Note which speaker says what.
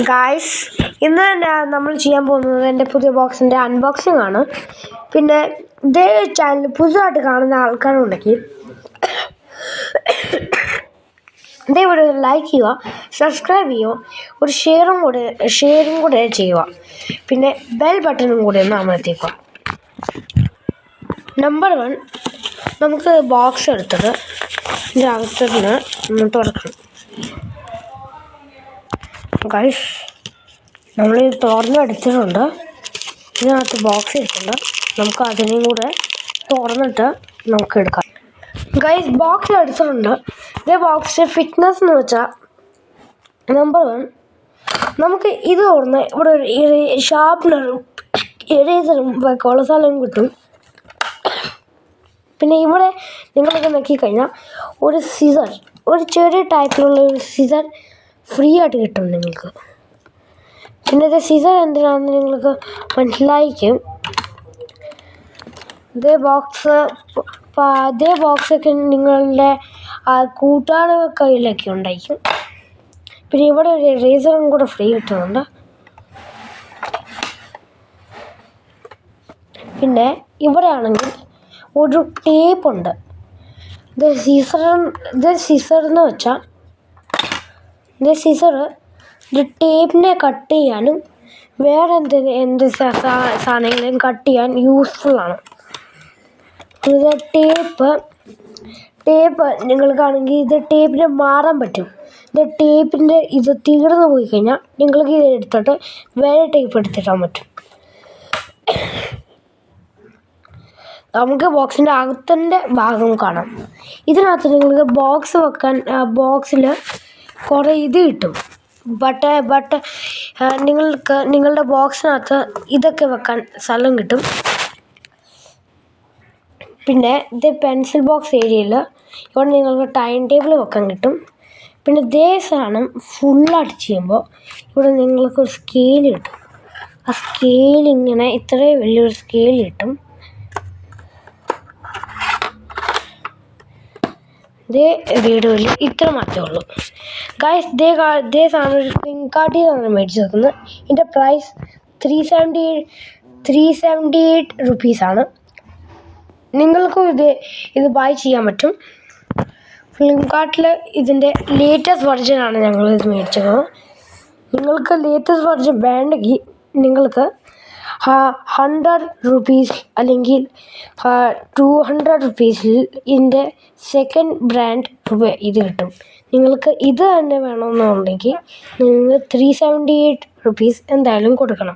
Speaker 1: Guys, ഇന്ന് നമ്മൾ ചെയ്യാൻ പോകുന്നത് എൻ്റെ പുതിയ ബോക്സിൻ്റെ അൺബോക്സിംഗ് ആണ്. പിന്നെ ഇതേ ചാനൽ പുതുതായിട്ട് കാണുന്ന ആൾക്കാരുണ്ടെങ്കിൽ ദയവായി ലൈക്ക് ചെയ്യുക, സബ്സ്ക്രൈബ് ചെയ്യുക, ഒരു ഷെയറും കൂടെ ചെയ്യുക. പിന്നെ ബെൽ ബട്ടണും കൂടെ ഒന്ന് അമർത്തിക്കുക. നമ്പർ 1, നമുക്ക് ബോക്സ് എടുത്തത് ഇതിൻ്റെ അകത്തുനിന്ന് തുറക്കണം. ഗൈസ്, നമ്മൾ തുറന്നെടുത്തിട്ടുണ്ട്. ഇതിനകത്ത് ബോക്സ് ഇരിക്കുന്നുണ്ട്. നമുക്ക് അതിനെയും കൂടെ തുറന്നിട്ട് നമുക്ക് എടുക്കാം. ഗൈസ്, ബോക്സ് എടുത്തിട്ടുണ്ട്. ഇതേ ബോക്സിൻ്റെ ഫിറ്റ്നസ് എന്ന് വെച്ചാൽ നമ്പർ 1, നമുക്ക് ഇത് തുറന്ന് ഇവിടെ ഒരു ഷാർപ്നറും ഇറേസറും വെക്കാനുള്ള സ്ഥലം കിട്ടും. പിന്നെ ഇവിടെ നിങ്ങൾക്ക് നോക്കിക്കഴിഞ്ഞാൽ ഒരു സിസർ, ഒരു ചെറിയ ടൈപ്പിലുള്ള ഒരു സിസർ ഫ്രീ ആയിട്ട് കിട്ടും നിങ്ങൾക്ക്. പിന്നെ ഇത് സിസർ എന്തിനാണെന്ന് നിങ്ങൾക്ക് മനസ്സിലായിരിക്കും. ഇതേ ബോക്സൊക്കെ നിങ്ങളുടെ കൂട്ടുകാരുടെ കയ്യിലൊക്കെ ഉണ്ടായിരിക്കും. പിന്നെ ഇവിടെ ഒരു ഇറേസറും കൂടെ ഫ്രീ കിട്ടുന്നുണ്ട്. പിന്നെ ഇവിടെ ആണെങ്കിൽ ഒരു ടേപ്പുണ്ട്. ഇത് സിസർ എന്ന് വെച്ചാൽ ഇത് ടേപ്പിനെ കട്ട് ചെയ്യാനും വേറെ എന്ത് സാധനങ്ങളെയും കട്ട് ചെയ്യാൻ യൂസ്ഫുള്ളാണ്. ഇത് ടേപ്പ് നിങ്ങൾക്കാണെങ്കിൽ ഇത് ടേപ്പിനെ മാറാൻ പറ്റും. ടേപ്പിൻ്റെ ഇത് തീർന്നു പോയി കഴിഞ്ഞാൽ നിങ്ങൾക്ക് ഇത് എടുത്തിട്ട് വേറെ ടേപ്പ് എടുത്തിടാൻ പറ്റും. നമുക്ക് ബോക്സിൻ്റെ അകത്തിൻ്റെ ഭാഗം കാണാം. ഇതിനകത്ത് നിങ്ങൾക്ക് ബോക്സ് വെക്കാൻ ബോക്സിൽ കുറേ ഇത് കിട്ടും. നിങ്ങൾക്ക് നിങ്ങളുടെ ബോക്സിനകത്ത് ഇതൊക്കെ വെക്കാൻ സ്ഥലം കിട്ടും. പിന്നെ ഇത് പെൻസിൽ ബോക്സ് ഏരിയയിൽ ഇവിടെ നിങ്ങൾക്ക് ടൈം ടേബിൾ വെക്കാൻ കിട്ടും. പിന്നെ ഇതേ സാധനം ഫുള്ളായിട്ട് ചെയ്യുമ്പോൾ ഇവിടെ നിങ്ങൾക്കൊരു സ്കെയിൽ കിട്ടും. ആ സ്കെയിൽ ഇങ്ങനെ ഇത്രയും വലിയൊരു സ്കെയിൽ കിട്ടും. ഇതേ വീഡിയോയിൽ ഇത്ര മാത്രമേ ഉള്ളൂ. ഗൈസ്, ഇതേ സാധനം ഒരു ഫ്ലിപ്കാർട്ടിൽ നിന്നാണ് മേടിച്ച് വെക്കുന്നത്. ഇതിൻ്റെ പ്രൈസ് 378 റുപ്പീസാണ്. നിങ്ങൾക്കും ഇത് ബൈ ചെയ്യാൻ പറ്റും. ഫ്ലിപ്കാർട്ടിൽ ഇതിൻ്റെ ലേറ്റസ്റ്റ് വെർഷനാണ് ഞങ്ങളിത് മേടിച്ചത്. നിങ്ങൾക്ക് ലേറ്റസ്റ്റ് വെർഷൻ വേണ്ടെങ്കിൽ നിങ്ങൾക്ക് 100 റുപ്പീസ് അല്ലെങ്കിൽ 200 റുപ്പീസിൽ ഇതിൻ്റെ സെക്കൻഡ് ബ്രാൻഡ് ഇത് കിട്ടും. നിങ്ങൾക്ക് ഇത് തന്നെ വേണമെന്നുണ്ടെങ്കിൽ നിങ്ങൾ 378 റുപ്പീസ് എന്തായാലും കൊടുക്കണം.